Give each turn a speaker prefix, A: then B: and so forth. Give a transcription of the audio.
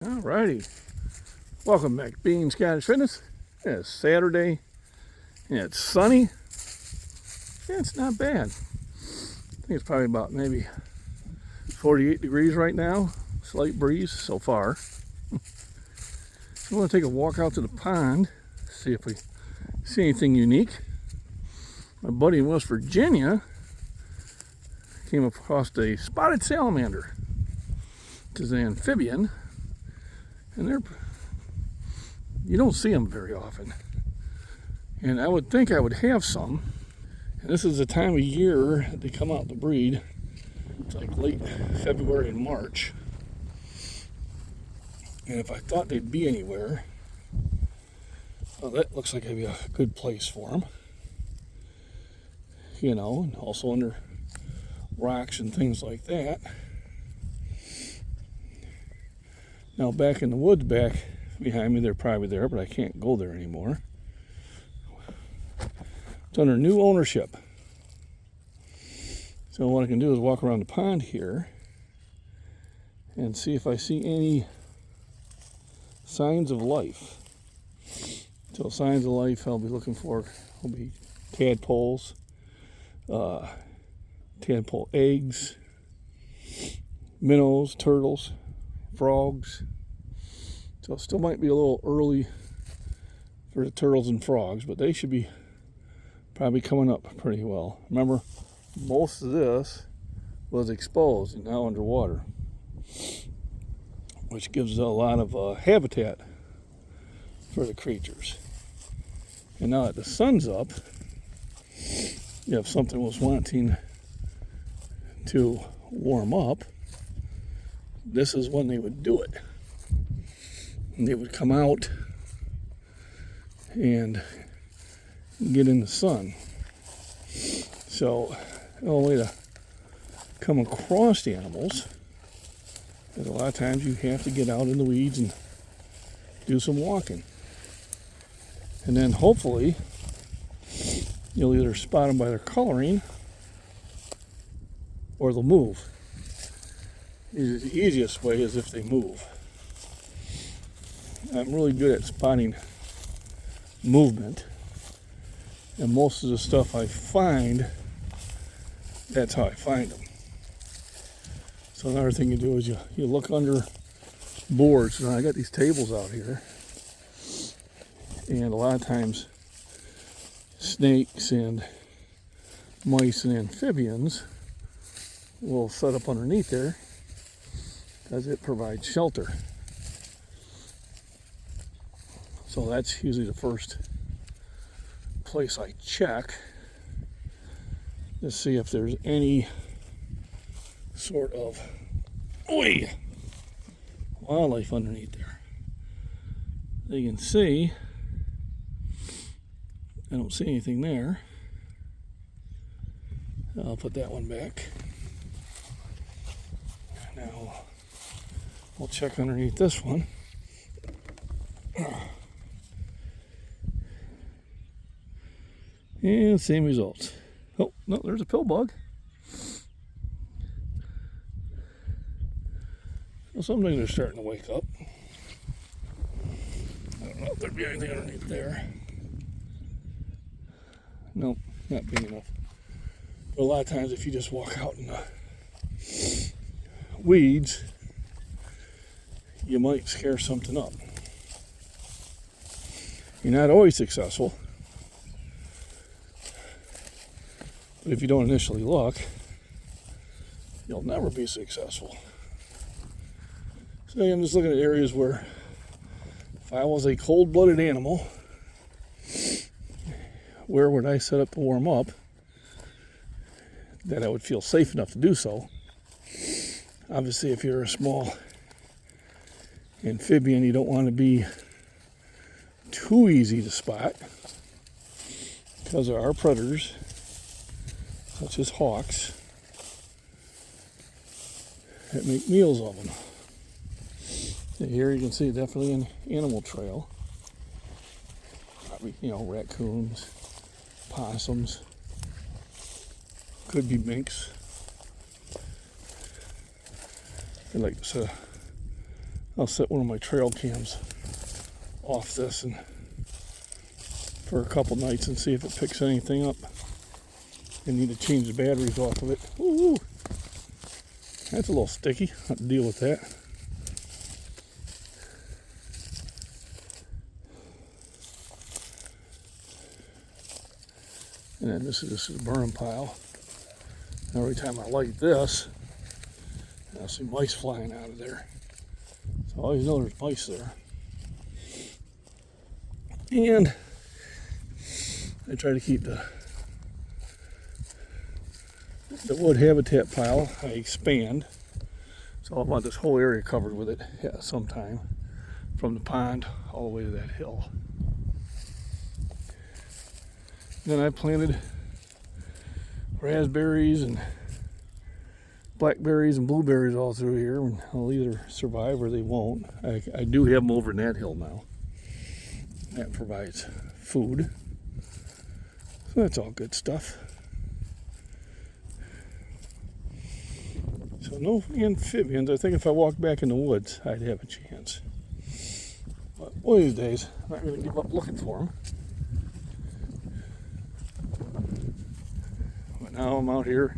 A: Alrighty, welcome back to Bean Scottish Fitness. It's Saturday, and it's sunny. It's not bad. I think it's probably about maybe 48 degrees right now. Slight breeze so far. I'm going to take a walk out to the pond, see if we see anything unique. My buddy in West Virginia came across a spotted salamander, which is an amphibian. And you don't see them very often. And I would think I would have some. And this is the time of year that they come out to breed. It's like late February and March. And if I thought they'd be anywhere, well, that looks like it'd be a good place for them. You know, and also under rocks and things like that. Now back in the woods back behind me, they're probably there, but I can't go there anymore. It's under new ownership. So what I can do is walk around the pond here and see if I see any signs of life. So signs of life I'll be looking for will be tadpoles, tadpole eggs, minnows, turtles, frogs. So it still might be a little early for the turtles and frogs, but they should be probably coming up pretty well. Remember, most of this was exposed and now underwater, which gives a lot of habitat for the creatures. And now that the sun's up, if something was wanting to warm up, this is when they would do it. And they would come out and get in the sun. So the only way to come across the animals is a lot of times you have to get out in the weeds and do some walking. And then hopefully you'll either spot them by their coloring or they'll move. The easiest way is if they move. I'm really good at spotting movement, and most of the stuff I find, that's how I find them. So another thing you do is you look under boards. Now I got these tables out here, and a lot of times snakes and mice and amphibians will set up underneath there as it provides shelter. So that's usually the first place I check to see if there's any sort of wildlife underneath there. As you can see, I don't see anything there. I'll put that one back. Now we'll check underneath this one. And same results. Oh, no, there's a pill bug. Well, some things are starting to wake up. I don't know if there'd be anything underneath there. Nope, not big enough. But a lot of times if you just walk out in the weeds, you might scare something up. You're not always successful, but if you don't initially look, you'll never be successful. So I'm just looking at areas where if I was a cold-blooded animal, where would I set up to warm up that I would feel safe enough to do so? Obviously, if you're a small amphibian, you don't want to be too easy to spot, because there are predators such as hawks that make meals of them. And here you can see definitely an animal trail. Probably, raccoons, possums, could be minks. I'd like to set I'll set one of my trail cams off this and for a couple nights and see if it picks anything up. I need to change the batteries off of it. Ooh, that's a little sticky. I'll have to deal with that. And then this is a burn pile. Every time I light this, I'll see mice flying out of there. So I always know there's mice there. And I try to keep the wood habitat pile, I expand. So I want this whole area covered with it sometime, from the pond all the way to that hill. Then I planted raspberries and blackberries and blueberries all through here, and they'll either survive or they won't. I do have them over in that hill now. That provides food. So that's all good stuff. So no amphibians. I think if I walked back in the woods, I'd have a chance. But one of these days, I'm not going to give up looking for them. But now I'm out here